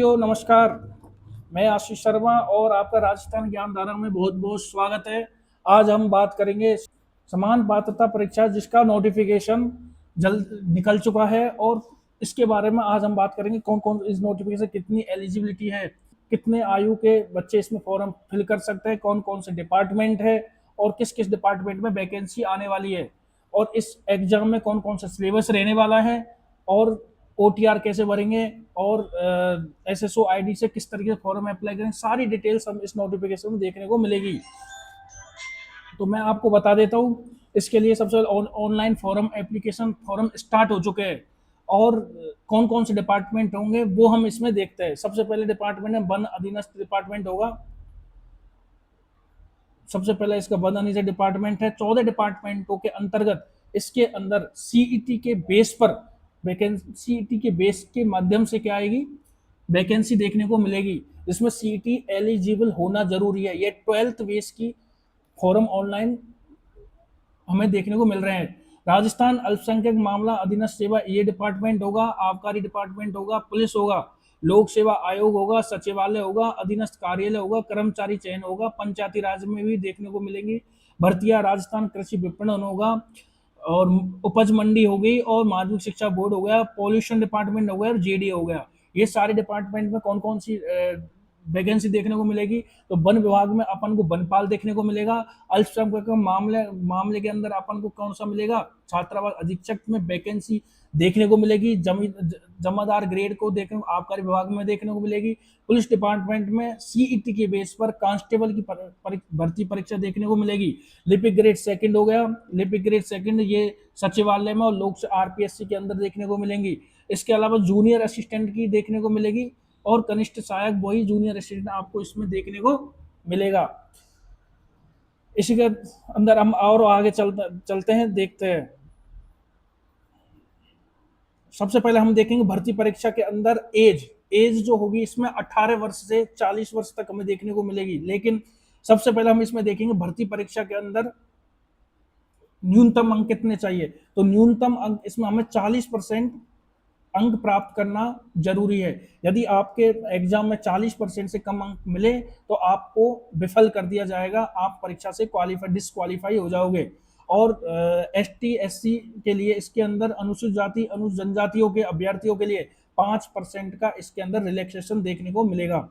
नमस्कार। मैं आशीष शर्मा और आपका राजस्थान ज्ञान धारा में बहुत बहुत स्वागत है। आज हम बात करेंगे समान पात्रता परीक्षा जिसका नोटिफिकेशन जल्द निकल चुका है और इसके बारे में आज हम बात करेंगे कौन कौन इस नोटिफिकेशन कितनी एलिजिबिलिटी है, कितने आयु के बच्चे इसमें फॉर्म फिल कर सकते हैं, कौन कौन से डिपार्टमेंट है और किस किस डिपार्टमेंट में वैकेंसी आने वाली है और इस एग्जाम में कौन कौन सा सिलेबस रहने वाला है और ओटीआर कैसे भरेंगे और एसएसओ आईडी से किस तरीके से फॉर्म अप्लाई करें, सारी डिटेल्स हम इस नोटिफिकेशन में देखने को मिलेगी। तो मैं आपको बता देता हूँ, इसके लिए सबसे online form application form start हो चुके हैं और कौन कौन से डिपार्टमेंट होंगे वो हम इसमें देखते हैं। सबसे पहले डिपार्टमेंट है वन अधीनस्थ डिपार्टमेंट होगा। सबसे पहले इसका वन अधीनस्थ डिपार्टमेंट है। 14 डिपार्टमेंटों के अंतर्गत इसके अंदर सीईटी के बेस पर वैकेंसी, सीईटी के बेस के माध्यम से क्या आएगी, वैकेंसी देखने को मिलेगी। इसमें सीईटी एलिजिबल होना जरूरी है। ये 12th बेस की फॉर्म ऑनलाइन हमें देखने को मिल रहे हैं। राजस्थान अल्पसंख्यक मामला अधीनस्थ सेवा ये डिपार्टमेंट होगा, आबकारी डिपार्टमेंट होगा, पुलिस होगा, लोक सेवा आयोग होगा, सचिवालय होगा, अधीनस्थ कार्यालय होगा, कर्मचारी चयन होगा, पंचायती राज में भी देखने को मिलेंगी भर्तियां, राजस्थान कृषि विपणन होगा और उपज मंडी हो गई और माध्यमिक शिक्षा बोर्ड हो गया, पॉल्यूशन डिपार्टमेंट हो गया और जेडी हो गया। ये सारे डिपार्टमेंट में कौन कौन सी वैकेंसी देखने को मिलेगी। तो वन विभाग में अपन को वनपाल देखने को मिलेगा। अल्पसंख्यक मामले मामले के अंदर अपन को कौन सा मिलेगा, छात्रावास अधीक्षक में वैकेंसी देखने को मिलेगी। जमादार ग्रेड को देखने आबकारी विभाग में देखने को मिलेगी। पुलिस डिपार्टमेंट में सीईटी के बेस पर कांस्टेबल की भर्ती परीक्षा देखने को मिलेगी। लिपिक ग्रेड सेकंड हो गया, लिपिक ग्रेड सेकंड ये सचिवालय में और लोक आरपीएससी के अंदर देखने को मिलेंगी। इसके अलावा जूनियर असिस्टेंट की देखने को मिलेगी और कनिष्ठ सहायक वही जूनियर असिस्टेंट आपको इसमें देखने को मिलेगा। इसी के अंदर हम और आगे चलते हैं, देखते हैं। सबसे पहले हम देखेंगे भर्ती परीक्षा के अंदर एज एज जो होगी इसमें 18 वर्ष से 40 वर्ष तक हमें देखने को मिलेगी। लेकिन सबसे पहले हम इसमें देखेंगे भर्ती परीक्षा के अंदर न्यूनतम अंक कितने चाहिए। तो न्यूनतम अंक इसमें हमें 40% अंक प्राप्त करना जरूरी है। यदि आपके एग्जाम में 40% से कम अंक मिले तो आपको विफल कर दिया जाएगा, आप परीक्षा से डिस्क्वालीफाई हो जाओगे। और एसटी एससी के लिए इसके अंदर अनुसूचित जाति अनुसूचित जनजातियों के अभ्यर्थियों के लिए 5% का इसके अंदर रिलैक्सेशन देखने को मिलेगा।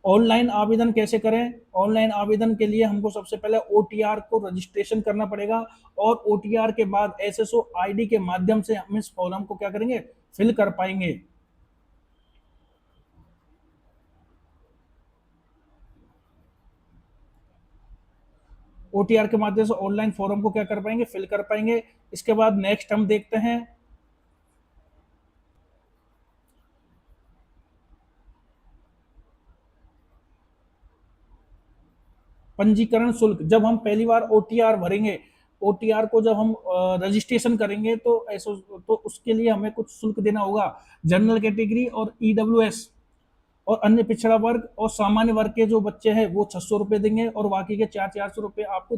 ऑनलाइन आवेदन कैसे करें। ऑनलाइन आवेदन के लिए हमको सबसे पहले ओटीआर को रजिस्ट्रेशन करना पड़ेगा और ओटीआर के बाद एसएसओ आईडी के माध्यम से हम इस फॉर्म को क्या करेंगे, फिल कर पाएंगे। ओटीआर के माध्यम से ऑनलाइन फॉर्म को क्या कर पाएंगे, फिल कर पाएंगे। इसके बाद नेक्स्ट हम देखते हैं पंजीकरण शुल्क। जब हम पहली बार ओटीआर भरेंगे, ओटीआर को जब हम रजिस्ट्रेशन करेंगे तो ऐसा तो उसके लिए हमें कुछ शुल्क देना होगा। जनरल कैटेगरी और ईडब्ल्यूएस और अन्य पिछड़ा वर्ग और सामान्य वर्ग के जो बच्चे हैं वो 600 रुपये देंगे और बाकी के 400 आपको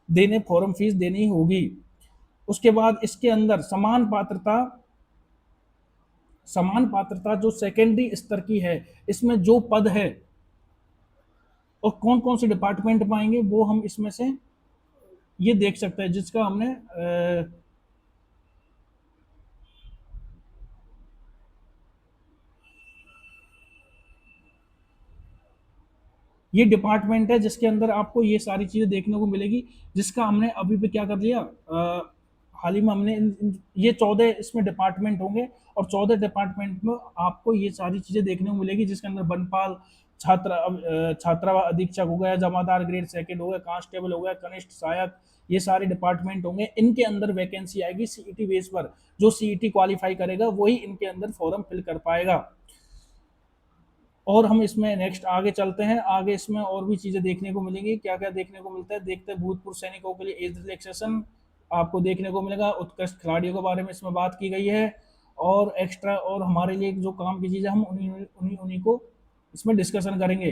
देने फॉर्म फीस देनी होगी। उसके बाद इसके अंदर समान पात्रता जो सेकेंडरी स्तर की है, इसमें जो पद है और कौन कौन से डिपार्टमेंट पाएंगे वो हम इसमें से ये देख सकते हैं, जिसका हमने ये डिपार्टमेंट है जिसके अंदर आपको ये सारी चीजें देखने को मिलेगी, जिसका हमने अभी पे क्या कर लिया, हाल ही में हमने ये 14 इसमें डिपार्टमेंट होंगे और 14 डिपार्टमेंट में आपको ये सारी चीजें देखने को मिलेगी, जिसके अंदर वनपाल, छात्रावास अधीक्षक हो गया, जमादार ग्रेड सेकंड हो गया, कांस्टेबल हो गया, कनिष्ठ सहायक, ये सारे डिपार्टमेंट होंगे। इनके अंदर वैकेंसी आएगी सीईटी बेस पर। जो सीईटी क्वालिफाई करेगा वही इनके अंदर फॉर्म फिल कर पाएगा। और हम इसमें नेक्स्ट आगे चलते हैं। आगे इसमें और भी चीजें देखने को मिलेंगी, क्या क्या देखने को मिलता है देखते हैं। भूतपूर्व सैनिकों के लिए एज रिलैक्सेशन आपको देखने को मिलेगा। उत्कृष्ट खिलाड़ियों के बारे में इसमें बात की गई है और एक्स्ट्रा और हमारे लिए जो काम की चीजें हम उन्हीं उन्हीं उन्हीं को इसमें डिस्कशन करेंगे।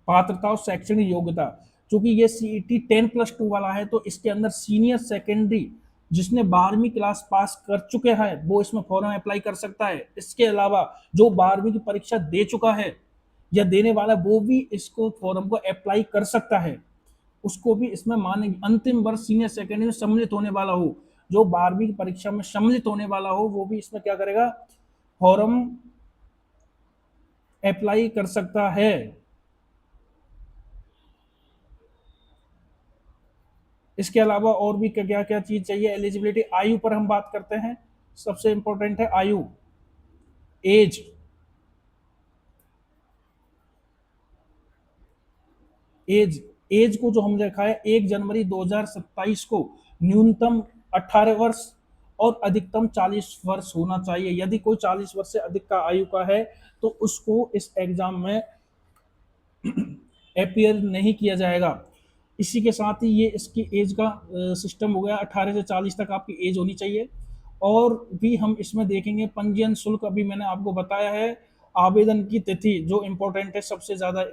पात्रता और शैक्षणिक योग्यता, चूंकि ये सीईटी 10+2 वाला है तो इसके अंदर सीनियर सेकेंडरी जिसने 12वीं क्लास पास कर चुके हैं वो इसमें फॉर्म अप्लाई कर सकता है। इसके अलावा जो 12वीं की परीक्षा दे चुका है या देने वाला वो भी इसको फॉर्म को अप्लाई कर सकता है, उसको भी इसमें मानेंगे। अंतिम वर्ष सीनियर सेकेंडरी में सम्मिलित होने वाला हो, जो 12वीं की परीक्षा में सम्मिलित होने वाला हो, वो भी इसमें क्या करेगा, फॉर्म अप्लाई कर सकता है। इसके अलावा और भी क्या क्या चीज चाहिए, एलिजिबिलिटी, आयु पर हम बात करते हैं। सबसे इंपॉर्टेंट है आयु, एज। एज एज को जो हम देखा है 1 जनवरी 2027 को न्यूनतम 18 वर्ष और अधिकतम 40 वर्ष होना चाहिए। यदि कोई 40 वर्ष से अधिक का आयु का है तो उसको इस एग्जाम में अपियर नहीं किया जाएगा। इसी के साथ ही ये इसकी एज का सिस्टम हो गया, 18 से 40 तक आपकी एज होनी चाहिए। और भी हम इसमें देखेंगे पंजीयन शुल्क, अभी मैंने आपको बताया है। आवेदन की तिथि जो इम्पोर्टेंट है सबसे ज्यादा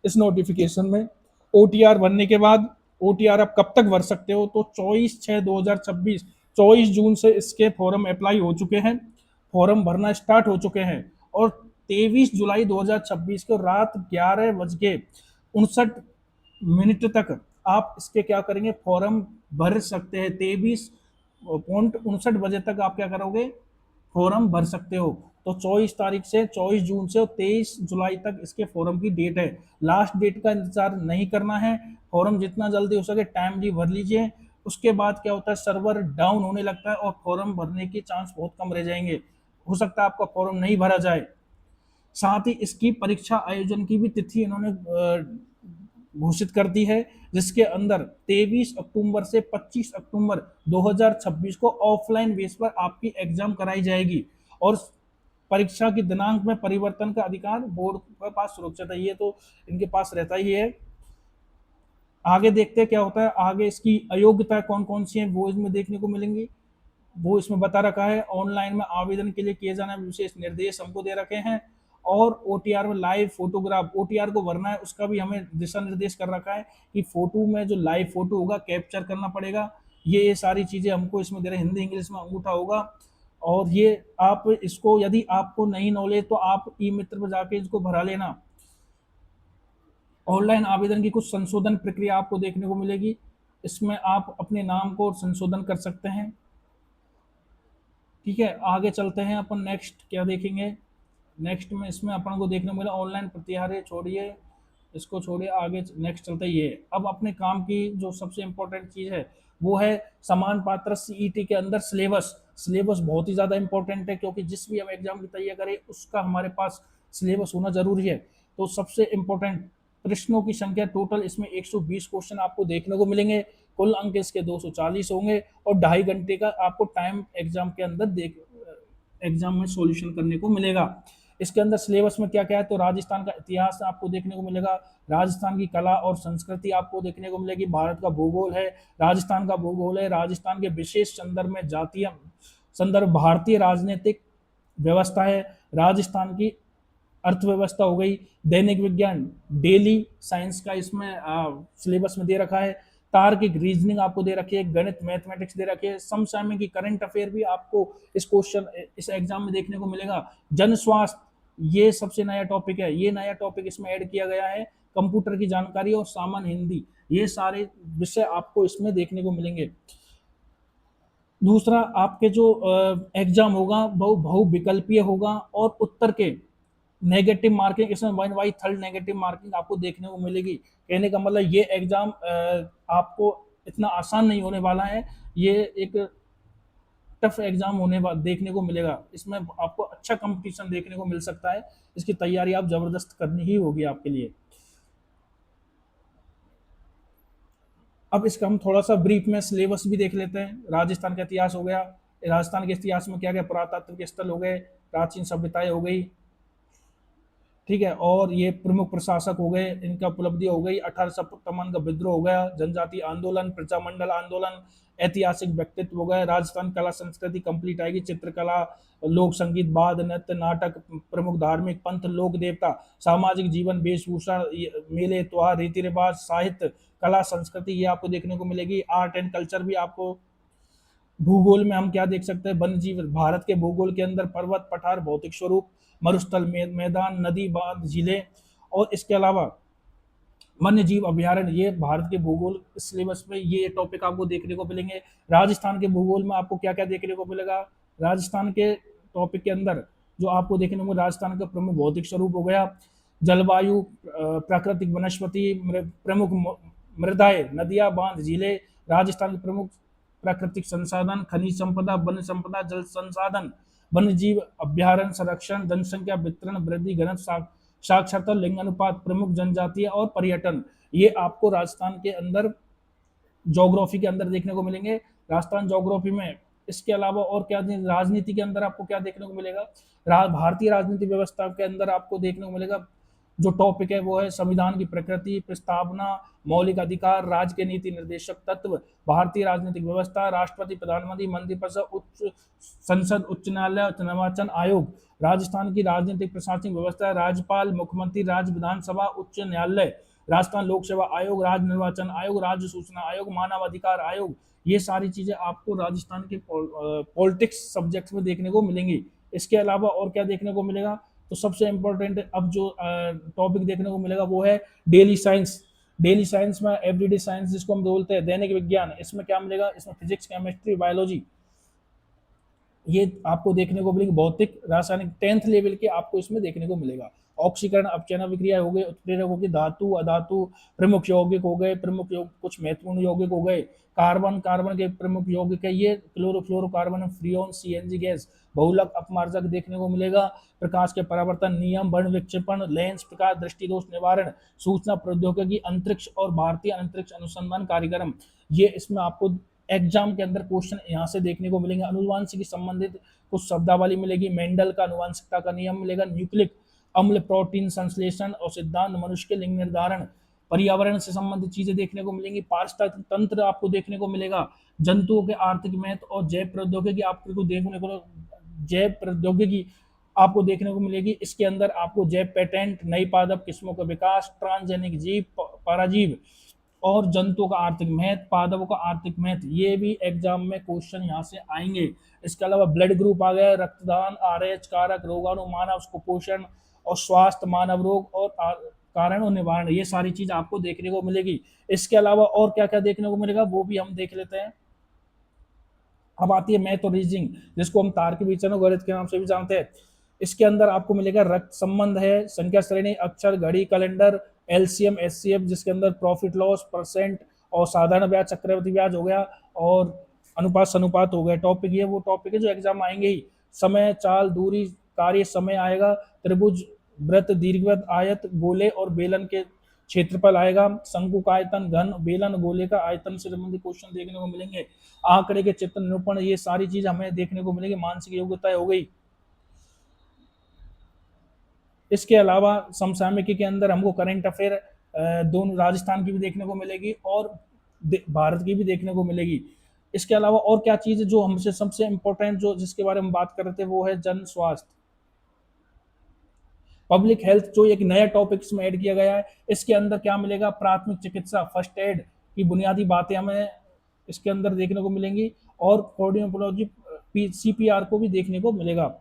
इस नोटिफिकेशन में, ओटीआर भरने के बाद, ओटीआर आप कब तक भर सकते हो, तो 24/6/2026, 24 जून से इसके फॉर्म अप्लाई हो चुके हैं, फॉर्म भरना स्टार्ट हो चुके हैं। और 23 जुलाई 2026 को रात 11:59 तक आप इसके क्या करेंगे, फॉर्म भर सकते हैं। 23:59 तक आप क्या करोगे, फॉर्म भर सकते हो। तो 24 तारीख से, 24 जून से 23 जुलाई तक इसके फॉर्म की डेट है। लास्ट डेट का इंतजार नहीं करना है, फॉर्म जितना जल्दी हो सके टाइमली भर लीजिए। उसके बाद क्या होता है, सर्वर डाउन होने लगता है और फॉर्म भरने के चांस बहुत कम रह जाएंगे, हो सकता है आपका फॉर्म नहीं भरा जाए। साथ ही इसकी परीक्षा आयोजन की भी तिथि इन्होंने घोषित कर दी है, जिसके अंदर 23 अक्टूबर से 25 अक्टूबर 2026 को ऑफलाइन बेस पर आपकी एग्जाम कराई जाएगी। और परीक्षा की दिनांक में परिवर्तन का अधिकार बोर्ड के पास सुरक्षित है, ये तो इनके पास रहता ही है। आगे देखते हैं क्या होता है, आगे इसकी अयोग्यता कौन कौन सी है वो इसमें देखने को मिलेंगी। वो इसमें बता रखा है, ऑनलाइन में आवेदन के लिए किए जाने विशेष निर्देश हमको दे रखे हैं। और ओटीआर में लाइव फोटोग्राफ, ओटीआर को भरना है उसका भी हमें दिशा निर्देश कर रखा है कि फोटो में जो लाइव फोटो होगा कैप्चर करना पड़ेगा। ये सारी चीजें हमको इसमें दे रहे, हिंदी इंग्लिश में अंगूठा होगा। और ये आप इसको, यदि आपको नहीं नॉलेज तो आप ई मित्र पर जाके इसको भरा लेना। ऑनलाइन आवेदन की कुछ संशोधन प्रक्रिया आपको देखने को मिलेगी, इसमें आप अपने नाम को संशोधन कर सकते हैं। ठीक है, आगे चलते हैं अपन, नेक्स्ट क्या देखेंगे। नेक्स्ट में इसमें अपन को देखने को मिला ऑनलाइन प्रत्याहार, छोड़िए इसको, छोड़िए, आगे नेक्स्ट चलते ही है। अब अपने काम की जो सबसे इंपॉर्टेंट चीज है वो है समान पात्र सीईटी के अंदर सिलेबस। सिलेबस बहुत ही ज्यादा इंपॉर्टेंट है, क्योंकि जिस भी हम एग्जाम की तैयारी करें उसका हमारे पास सिलेबस होना जरूरी है। तो सबसे इंपॉर्टेंट, प्रश्नों की संख्या टोटल इसमें 120 क्वेश्चन आपको देखने को मिलेंगे, कुल अंक इसके 240 होंगे और 2.5 घंटे का आपको टाइम एग्जाम के अंदर एग्जाम में सॉल्यूशन करने को मिलेगा। इसके अंदर सिलेबस में क्या क्या है, तो राजस्थान का इतिहास आपको देखने को मिलेगा, राजस्थान की कला और संस्कृति आपको देखने को मिलेगी, भारत का भूगोल है, राजस्थान का भूगोल है, राजस्थान के विशेष संदर्भ में जातीय संदर्भ, भारतीय राजनीतिक व्यवस्था है, राजस्थान की अर्थव्यवस्था हो गई, दैनिक विज्ञान, डेली साइंस का इसमें सिलेबस में दे रखा है, तार्किक रीजनिंग आपको दे रखी है, गणित मैथमेटिक्स दे रखी है, समसामयिक की करंट अफेयर भी आपको इस क्वेश्चन इस एग्जाम में देखने को मिलेगा। जन स्वास्थ्य, ये सबसे नया टॉपिक है, ये नया टॉपिक इसमें ऐड किया गया है। कंप्यूटर की जानकारी और सामान्य हिंदी, ये सारे विषय आपको इसमें देखने को मिलेंगे। दूसरा, आपके जो एग्जाम होगा वो बहुविकल्पीय होगा और उत्तर के नेगेटिव मार्किंग इसमें 1/3 नेगेटिव मार्किंग आपको देखने को मिलेगी। कहने का मतलब ये एग्जाम आपको इतना आसान नहीं होने वाला है, ये एक टफ एग्जाम देखने को मिलेगा। इसमें आपको अच्छा कंपटीशन देखने को मिल सकता है, इसकी तैयारी आप जबरदस्त करनी ही होगी आपके लिए। अब इसका हम थोड़ा सा ब्रीफ में सिलेबस भी देख लेते हैं। राजस्थान का इतिहास हो गया, राजस्थान के इतिहास में क्या क्या पुरातात्विक स्थल हो गए, प्राचीन सभ्यताएं हो गई, ठीक है, और ये प्रमुख प्रशासक हो गए, इनका उपलब्धि हो गई, 1857 का विद्रोह हो गया, जनजाति आंदोलन, प्रजामंडल आंदोलन, ऐतिहासिक व्यक्तित्व हो गए, राजस्थान कला संस्कृति कंप्लीट आएगी, चित्रकला, लोक संगीत, वाद नृत्य, नाटक, प्रमुख धार्मिक पंथ, लोक देवता, सामाजिक जीवन, वेशभूषा, मेले त्योहार, रीति रिवाज, साहित्य, कला संस्कृति, ये आपको देखने को मिलेगी। आर्ट एंड कल्चर भी आपको भूगोल में हम क्या देख सकते हैं, वन्य जीव भारत के भूगोल के अंदर पर्वत, पठार, भौतिक स्वरूप, मरुस्थल, मैदान, नदी, बांध, झीलें, और इसके अलावा वन्य जीव अभ्यारण्य, ये भारत के भूगोल सिलेबस में ये टॉपिक आपको देखने को मिलेंगे। राजस्थान के भूगोल में आपको क्या क्या देखने को मिलेगा, राजस्थान के टॉपिक के अंदर जो आपको देखने को मिलेगा, राजस्थान का प्रमुख भौतिक स्वरूप हो गया, जलवायु, प्राकृतिक वनस्पति, प्रमुख मृदाएं, नदियां, बांध, झीलें, राजस्थान के प्रमुख प्राकृतिक संसाधन, खनिज संपदा, वन संपदा, जल संसाधन, वन्य जीव अभ्यारण्य, संरक्षण, जनसंख्या वितरण, वृद्धि, घनत्व, साक्षरता, लिंग अनुपात, प्रमुख जनजातियां और पर्यटन, ये आपको राजस्थान के अंदर ज्योग्राफी के अंदर देखने को मिलेंगे। राजस्थान ज्योग्राफी में इसके अलावा और क्या, राजनीति के अंदर आपको क्या देखने को मिलेगा, भारतीय राजनीतिक व्यवस्था के अंदर आपको देखने को मिलेगा जो टॉपिक है वो है संविधान की प्रकृति, प्रस्तावना, मौलिक अधिकार, राज्य के नीति निर्देशक तत्व, भारतीय राजनीतिक व्यवस्था, राष्ट्रपति, प्रधानमंत्री, मंत्रिपरिषद, उच्च संसद, उच्च न्यायालय, निर्वाचन आयोग, राजस्थान की राजनीतिक प्रशासनिक व्यवस्था, राज्यपाल, मुख्यमंत्री, राज्य विधानसभा, उच्च न्यायालय, राजस्थान लोक सेवा आयोग, राज्य निर्वाचन आयोग, राज्य सूचना आयोग, मानव अधिकार आयोग, ये सारी चीजें आपको राजस्थान के पॉलिटिक्स सब्जेक्ट्स में देखने को मिलेंगी। इसके अलावा और क्या देखने को मिलेगा, तो सबसे इम्पोर्टेंट अब जो टॉपिक देखने को मिलेगा वो है डेली साइंस। डेली साइंस में एवरीडे साइंस जिसको हम बोलते हैं, दैनिक विज्ञान, इसमें क्या मिलेगा, इसमें फिजिक्स, केमिस्ट्री, बायोलॉजी, ये आपको देखने को मिलेगी। भौतिक, रासायनिक 10th लेवल के आपको इसमें देखने को मिलेगा। ऑक्सीकरण, अपचयन अभिक्रिया हो गए, उत्प्रेरक हो गए, धातु, अधातु, प्रमुख यौगिक हो गए, प्रमुख कुछ महत्वपूर्ण यौगिक हो गए, कार्बन, कार्बन के प्रमुख यौगिक है ये, क्लोरोफ्लोरोकार्बन, फ्रियोन, सीएनजी गैस, बहुलक अपमार्जक देखने को मिलेगा, प्रकाश के परावर्तन नियम, वर्ण विक्षेपण, लेंस, प्रकाश दृष्टि दोष निवारण, सूचना प्रौद्योगिकी, अंतरिक्ष और भारतीय अंतरिक्ष अनुसंधान कार्यक्रम, ये इसमें आपको एग्जाम के अंदर क्वेश्चन यहाँ से देखने को मिलेंगे। अनुवांशिकी संबंधित कुछ शब्दावली मिलेगी, मेंडल का अनुवांशिकता का नियम मिलेगा, न्यूक्लिक अम्ल, प्रोटीन संश्लेषण और सिद्धांत, मनुष्य के लिंग निर्धारण, पर्यावरण से संबंधित चीजें देखने को मिलेंगी, पारिस्थितिक तंत्र आपको देखने को मिलेगा, जंतुओं के आर्थिक महत्व और जैव प्रौद्योगिकी आपको देखने को, जैव प्रौद्योगिकी आपको देखने को मिलेगी। इसके अंदर आपको जैव पेटेंट, नई पादप किस्मों का विकास, ट्रांसजेनिक जीव, पराजीव और जंतुओं का आर्थिक महत्व, पादपों का आर्थिक महत्व, ये भी एग्जाम में क्वेश्चन यहाँ से आएंगे। इसके अलावा ब्लड ग्रुप आ गया, रक्तदान, आरएच कारक, रोगाणु, मानव कुपोषण और स्वास्थ्य, मानव रोग और कारण और निवारण, ये सारी चीज आपको देखने को मिलेगी। इसके अलावा और क्या क्या देखने को मिलेगा वो भी हम देख लेते हैं। अब आती है मैथ और रीजनिंग, जिसको हम तार्किक विचरण और गणित के नाम से भी जानते हैं। इसके अंदर आपको मिलेगा रक्त संबंध है, संख्या श्रेणी, अक्षर, घड़ी, कैलेंडर, एलसीएम, एचसीएफ, जिसके अंदर प्रॉफिट लॉस, परसेंट और साधारण ब्याज, चक्रवृद्धि ब्याज हो गया और अनुपात अनुपात हो गया। टॉपिक ये वो टॉपिक है जो एग्जाम आएंगे ही। समय, चाल, दूरी, कार्य, समय आएगा, त्रिभुज, वृत्त, दीर्घवृत्त, आयत, गोले और बेलन के क्षेत्रफल आएगा, शंकु का आयतन, घन, बेलन, गोले का आयतन से संबंधित क्वेश्चन देखने को मिलेंगे, आंकड़े के चित्र निरूपण, ये सारी चीज हमें देखने को मिलेगी। मानसिक योग्यता हो गई। इसके अलावा समसामयिकी के अंदर हमको करंट अफेयर दोनों राजस्थान की भी देखने को मिलेगी और भारत की भी देखने को मिलेगी। इसके अलावा और क्या चीज जो हमसे सबसे इंपॉर्टेंट जो जिसके बारे में बात कर रहे थे वो है जन स्वास्थ्य, पब्लिक हेल्थ, जो एक नया टॉपिक इसमें ऐड किया गया है। इसके अंदर क्या मिलेगा, प्राथमिक चिकित्सा, फर्स्ट एड की बुनियादी बातें हमें इसके अंदर देखने को मिलेंगी और कार्डियोलॉजी, सीपीआर को भी देखने को मिलेगा।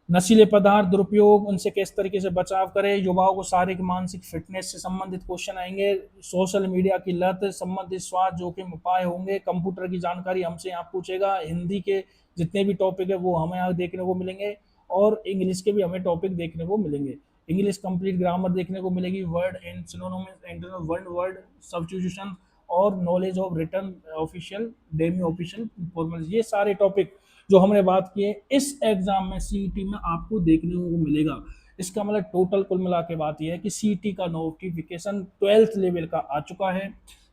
नशीले पदार्थ दुरुपयोग, उनसे किस तरीके से बचाव करें, युवाओं को शारीरिक मानसिक फिटनेस से संबंधित क्वेश्चन आएंगे, सोशल मीडिया की लत संबंधित स्वास्थ्य जोखिम उपाय होंगे, कंप्यूटर की जानकारी हमसे यहाँ पूछेगा, हिंदी के जितने भी टॉपिक है वो हमें यहाँ देखने को मिलेंगे और इंग्लिश के भी हमें टॉपिक देखने को मिलेंगे। इंग्लिश कंप्लीट ग्रामर देखने को मिलेगी, word and synonyms, one word substitution और knowledge of return official, demi official formal, ये सारे टॉपिक जो हमने बात की है इस एग्जाम में सीईटी में आपको देखने को मिलेगा। इसका मतलब टोटल कुल मिला के बात यह है कि सीईटी का नोटिफिकेशन 12th लेवल का आ चुका है,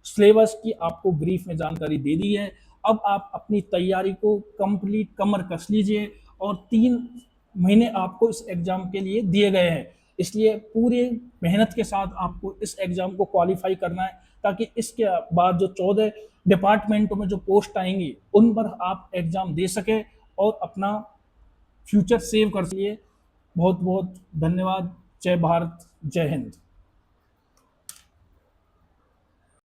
सिलेबस की आपको ब्रीफ में जानकारी दे दी है। अब आप अपनी तैयारी को कंप्लीट कमर कस लीजिए और 3 महीने आपको इस एग्जाम के लिए दिए गए हैं, इसलिए पूरी मेहनत के साथ आपको इस एग्जाम को क्वालिफाई करना है ताकि इसके बाद जो 14 डिपार्टमेंटों में जो पोस्ट आएंगी उन पर आप एग्जाम दे सके और अपना फ्यूचर सेव कर सकिए। बहुत बहुत धन्यवाद। जय भारत, जय हिंद।